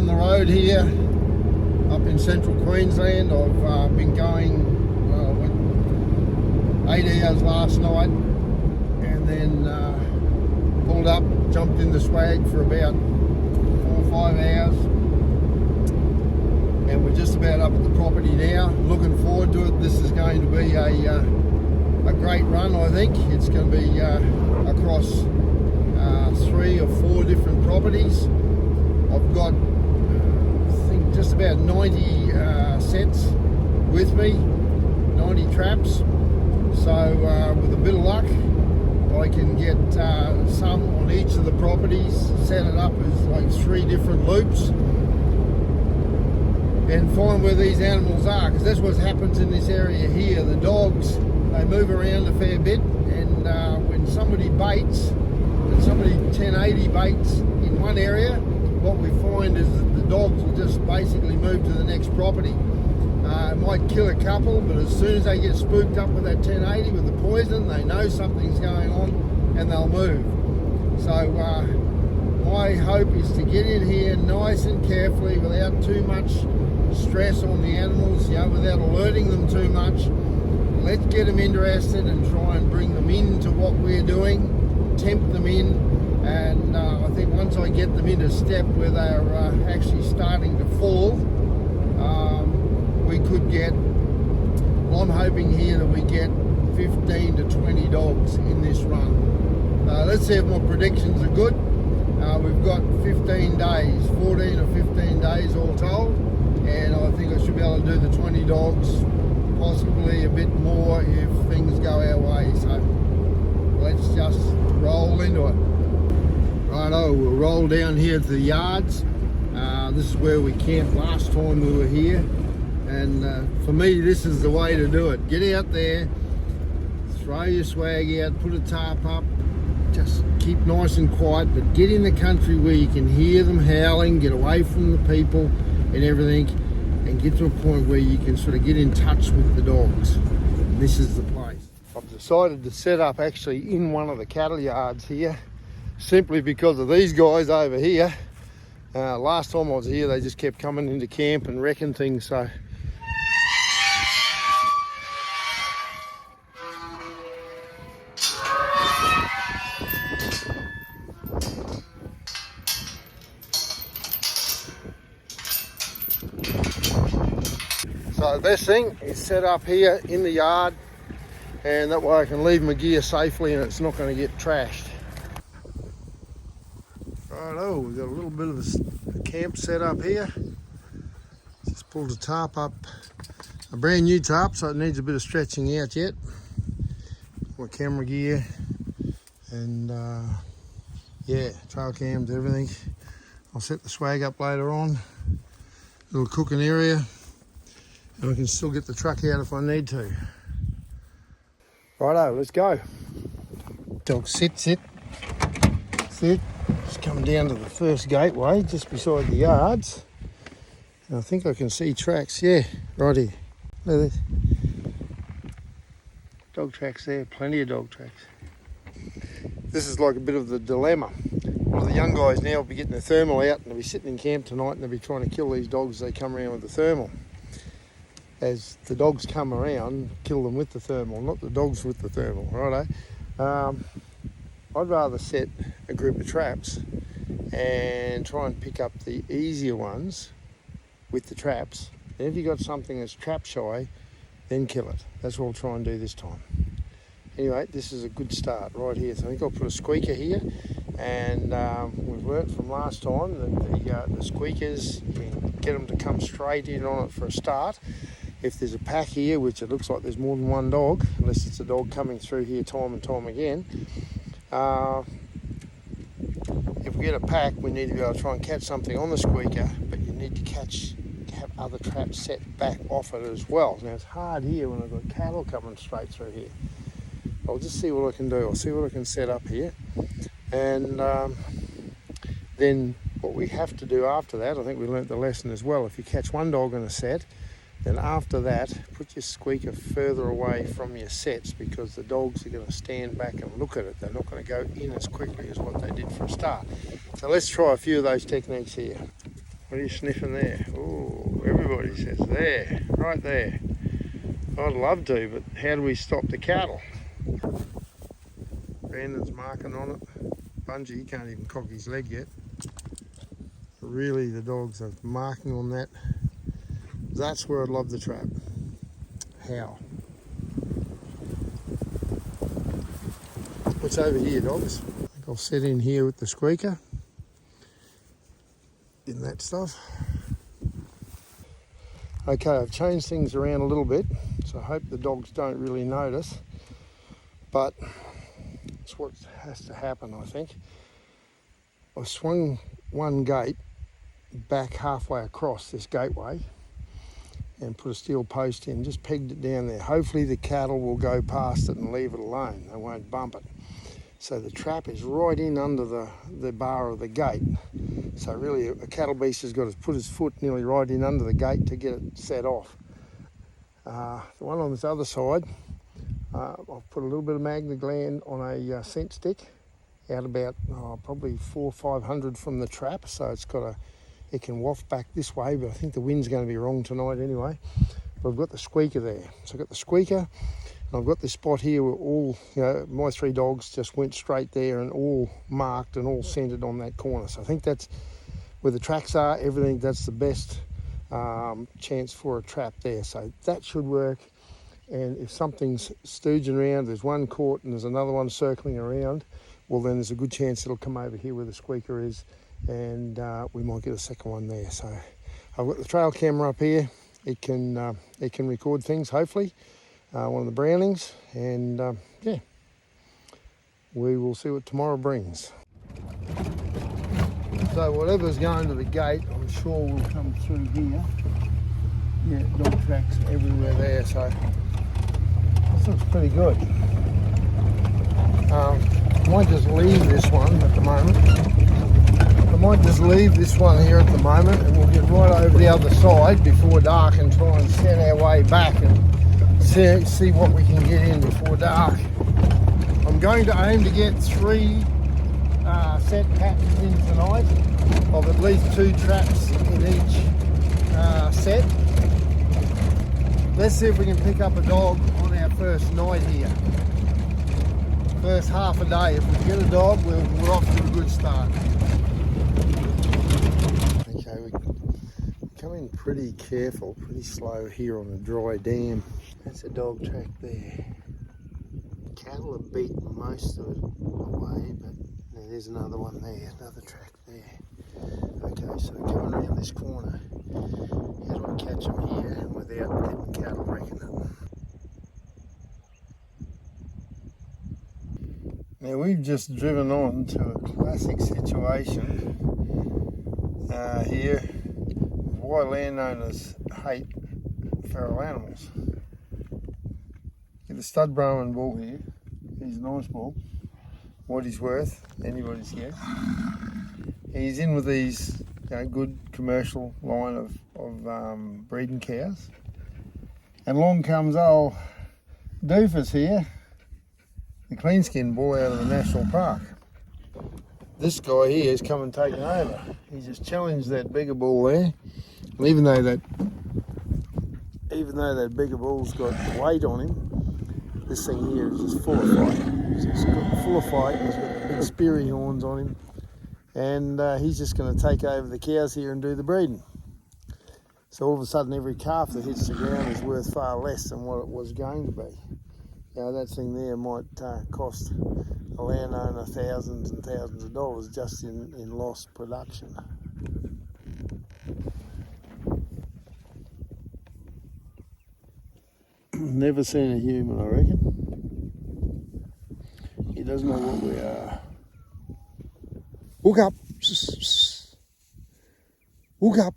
on the road here up in central Queensland. I've been going 8 hours last night, and then pulled up, jumped in the swag for about 4 or 5 hours, and we're just about up at the property now. Looking forward to it. This is going to be a great run. I think it's going to be across 3 or 4 different properties. I've got I think just about 90 sets with me, 90 traps. So with a bit of luck, I can get some on each of the properties, set it up as like 3 different loops, and find where these animals are, because that's what happens in this area here. The dogs, they move around a fair bit, and when somebody baits, and somebody 1080 baits in one area, what we find is that the dogs will just basically move to the next property. It might kill a couple, but as soon as they get spooked up with that 1080 with the poison, they know something's going on and they'll move. So my hope is to get in here nice and carefully without too much stress on the animals, without alerting them too much. Let's get them interested and try and bring them into what we're doing, tempt them in, and I think once I get them into step where they're actually starting to fall, we could get, well, I'm hoping here that we get 15 to 20 dogs in this run. Let's see if my predictions are good. We've got 15 days, 14 or 15 days all told, and I think I should be able to do the 20 dogs, possibly a bit more if things go our way. So let's just roll into it. Righto, we'll roll down here to the yards. This is where we camped last time we were here. And for me, this is the way to do it. Get out there, throw your swag out, put a tarp up, just keep nice and quiet, but get in the country where you can hear them howling, get away from the people and everything, and get to a point where you can sort of get in touch with the dogs. And this is the place. I've decided to set up actually in one of the cattle yards here, simply because of these guys over here. Last time I was here, they just kept coming into camp and wrecking things, so the best thing is set up here in the yard, and that way I can leave my gear safely and it's not going to get trashed. Righto, we've got a little bit of a camp set up here. Just pulled the tarp up, a brand new tarp, so it needs a bit of stretching out yet. My camera gear and trail cams, everything. I'll set the swag up later on. Little cooking area. And I can still get the truck out if I need to. Righto, let's go. Dog, sit. Just come down to the first gateway, just beside the yards. And I think I can see tracks, yeah, right here. Look at this. Dog tracks there, plenty of dog tracks. This is like a bit of the dilemma. One of the young guys now will be getting the thermal out and they'll be sitting in camp tonight and they'll be trying to kill these dogs as they come around with the thermal. As the dogs come around, kill them with the thermal, not the dogs with the thermal, righto? I'd rather set a group of traps and try and pick up the easier ones with the traps. And if you've got something that's trap shy, then kill it. That's what I'll try and do this time. Anyway, this is a good start right here. So I think I'll put a squeaker here, and we've learnt from last time that the squeakers, you can get them to come straight in on it for a start. If there's a pack here, which it looks like there's more than one dog, unless it's a dog coming through here time and time again, if we get a pack, we need to be able to try and catch something on the squeaker, but you need to have other traps set back off it as well. Now it's hard here when I've got cattle coming straight through here. I'll just see what I can do. I'll see what I can set up here, and then what we have to do after that, I think we learnt the lesson as well. If you catch one dog in a set, then after that, put your squeaker further away from your sets, because the dogs are going to stand back and look at it. They're not going to go in as quickly as what they did for a start. So let's try a few of those techniques here. What are you sniffing there? Oh, everybody says there, right there. I'd love to, but how do we stop the cattle? Brandon's marking on it. Bungie, he can't even cock his leg yet. Really, the dogs are marking on that. That's where I'd love the trap. How? What's over here, dogs? I think I'll sit in here with the squeaker. In that stuff. Okay, I've changed things around a little bit, so I hope the dogs don't really notice, but it's what has to happen, I think. I swung one gate back halfway across this gateway and put a steel post in, just pegged it down there. Hopefully the cattle will go past it and leave it alone. They won't bump it. So the trap is right in under the bar of the gate. So really a cattle beast has got to put his foot nearly right in under the gate to get it set off. The one on this other side, I've put a little bit of magna gland on a scent stick out about probably 400 or 500 from the trap. So it can waft back this way, but I think the wind's going to be wrong tonight anyway. But I've got the squeaker there. So I've got the squeaker. I've got this spot here where all, my 3 dogs just went straight there and all marked and all centered on that corner. So I think that's where the tracks are, everything, that's the best chance for a trap there. So that should work. And if something's stooging around, there's one caught and there's another one circling around, well then there's a good chance it'll come over here where the squeaker is and we might get a second one there. So I've got the trail camera up here. It can record things, hopefully. One of the Brownings, and yeah, we will see what tomorrow brings. So whatever's going to the gate, I'm sure will come through here. Yeah, dog tracks everywhere there, so this looks pretty good. I might just leave this one at the moment. I might just leave this one here at the moment, and we'll get right over the other side before dark and try and set our way back and see what we can get in before dark. I'm going to aim to get 3 set patches in tonight of at least 2 traps in each set. Let's see if we can pick up a dog on our first night here. First half a day. If we get a dog, we're off to a good start. Okay, we come in pretty careful, pretty slow here on a dry dam. That's a dog track there. Cattle have beaten most of it away, but there's another one there, another track there. Okay, so coming around this corner, how do I catch them here without getting cattle wrecking it? Now we've just driven on to a classic situation here, why landowners hate feral animals. Get the stud Brahman bull here. He's a nice bull. What he's worth, anybody's guess. He's in with these good commercial line of breeding cows. And along comes old doofus here, the clean skin bull out of the national park. This guy here has come and taken over. He just challenged that bigger bull there. And even though that bigger bull's got weight on him, this thing here is just full of fight. He's just got full of fight. He's got the big speary horns on him, and he's just going to take over the cows here and do the breeding. So all of a sudden, every calf that hits the ground is worth far less than what it was going to be. That thing there might cost a landowner thousands and thousands of dollars just in lost production. Never seen a human, I reckon. He doesn't know what we are. Hook up. Hook up.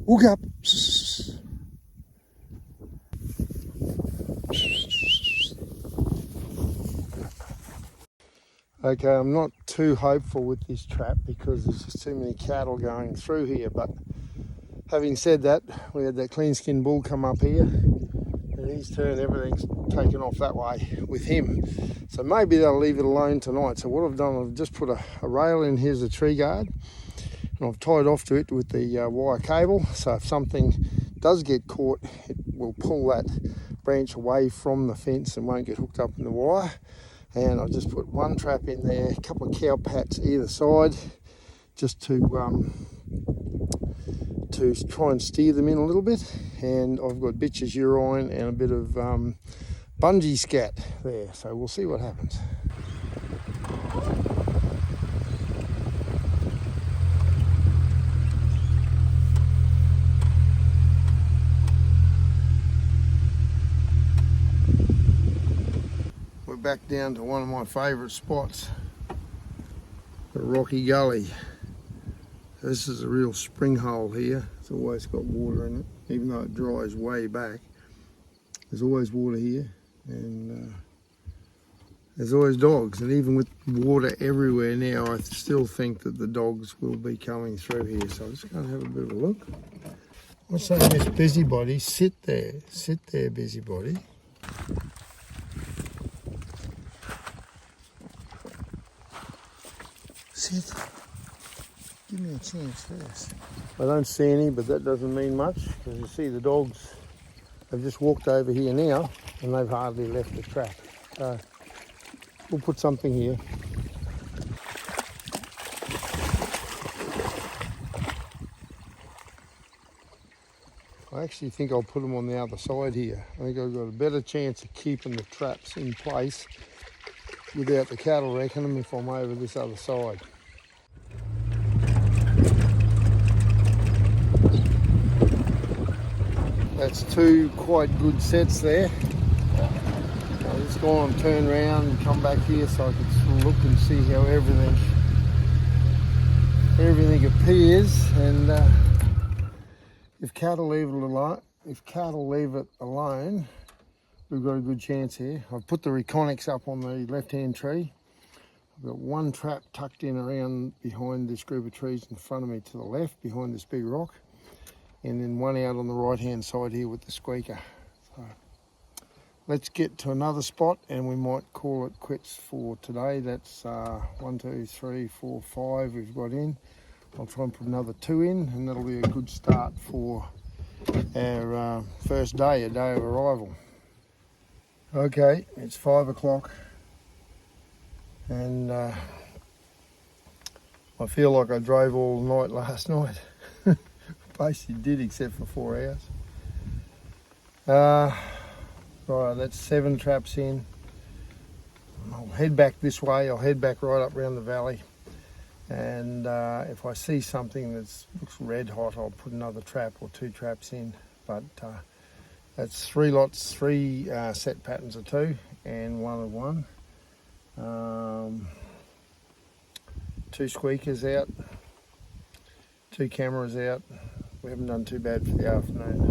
Hook up. Okay, I'm not too hopeful with this trap because there's just too many cattle going through here, but having said that, we had that clean skin bull come up here and he's turned, everything's taken off that way with him. So maybe they'll leave it alone tonight. So what I've done, I've just put a rail in. Here's a tree guard. And I've tied off to it with the wire cable, so if something does get caught, it will pull that branch away from the fence and won't get hooked up in the wire. And I've just put one trap in there, a couple of cow pats either side, just to try and steer them in a little bit. And I've got bitch's urine and a bit of bungee scat there, so we'll see what happens. We're back down to one of my favourite spots, the rocky gully. This is a real spring hole here. It's always got water in it, even though it dries way back. There's always water here, and there's always dogs. And even with water everywhere now, I still think that the dogs will be coming through here. So I'm just going to have a bit of a look. What's saying, Miss Busybody? Sit there, Busybody. Sit. Give me a chance first. I don't see any, but that doesn't mean much, because you see the dogs have just walked over here now and they've hardly left the track. So we'll put something here. I actually think I'll put them on the other side here. I think I've got a better chance of keeping the traps in place without the cattle wrecking them if I'm over this other side. That's two quite good sets there. I'll just go on and turn around and come back here so I can look and see how everything appears. And if cattle leave it alone, we've got a good chance here. I've put the reconics up on the left-hand tree. I've got one trap tucked in around behind this group of trees in front of me to the left, behind this big rock. And then one out on the right-hand side here with the squeaker. So let's get to another spot and we might call it quits for today. That's 1, 2, 3, 4, 5 we've got in. I'll try and put another 2 in, and that'll be a good start for our first day, a day of arrival. Okay, it's 5 o'clock and I feel like I drove all night last night. Basically did, except for 4 hours. Right, that's 7 traps in. I'll head back this way. I'll head back right up around the valley, and if I see something that looks red hot, I'll put another trap or 2 traps in. But that's 3 lots, 3 set patterns of 2 and 1 of 1. 2 squeakers out, 2 cameras out. We haven't done too bad for the afternoon.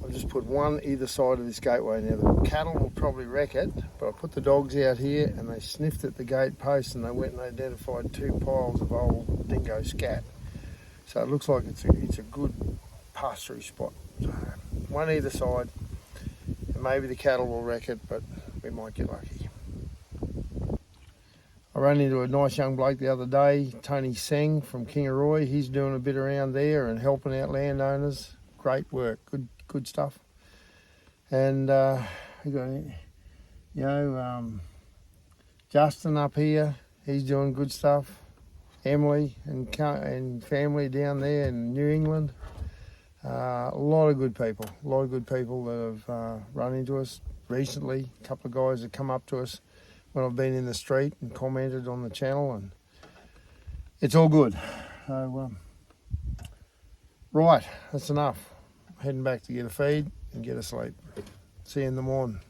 I've just put one either side of this gateway. Now the cattle will probably wreck it, but I put the dogs out here and they sniffed at the gate post and they went and identified 2 piles of old dingo scat. So it looks like it's a good pass-through spot. So one either side, and maybe the cattle will wreck it, but we might get lucky. I ran into a nice young bloke the other day, Tony Seng from Kingaroy. He's doing a bit around there and helping out landowners. Great work, good stuff. And we got, Justin up here. He's doing good stuff. Emily and family down there in New England. A lot of good people that have run into us recently. A couple of guys have come up to us when I've been in the street and commented on the channel, and it's all good. So, right, that's enough. I'm heading back to get a feed and get a sleep. See you in the morning.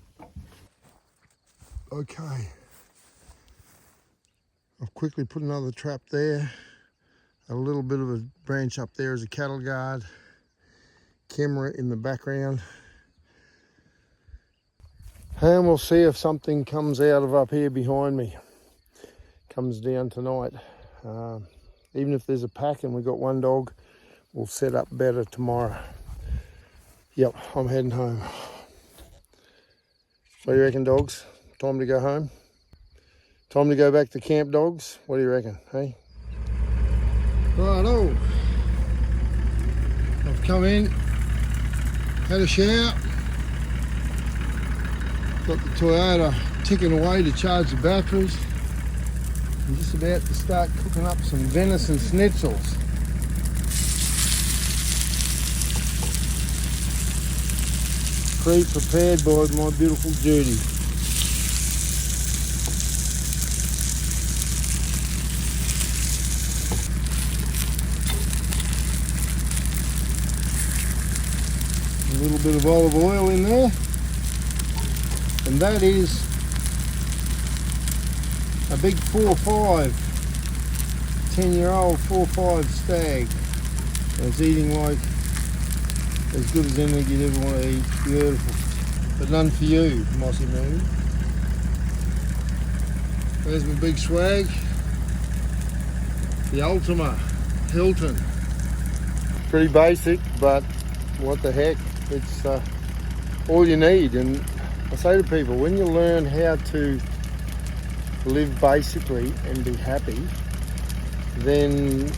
Okay. I've quickly put another trap there. A little bit of a branch up there as a cattle guard. Camera in the background. And we'll see if something comes out of up here behind me. Comes down tonight. Even if there's a pack and we've got 1 dog, we'll set up better tomorrow. Yep, I'm heading home. What do you reckon, dogs? Time to go home? Time to go back to camp, dogs? What do you reckon, hey? Righto. I've come in, had a shower, got the Toyota ticking away to charge the batteries. I'm just about to start cooking up some venison schnitzels. Pre-prepared by my beautiful Judy. A little bit of olive oil in there, and that is a big 4-5, 10-year-old 4-5 stag. And it's eating like as good as anything you'd ever want to eat. Beautiful, but none for you, Mossy Moon. There's my big swag, the Ultima Hilton. Pretty basic, but what the heck, it's all you need. And I say to people, when you learn how to live basically and be happy, then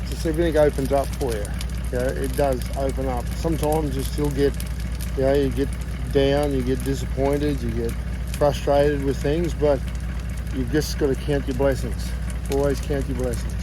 just everything opens up for you. You know, it does open up. Sometimes you still get, you know, you get down, you get disappointed, you get frustrated with things, but you've just got to count your blessings. Always count your blessings.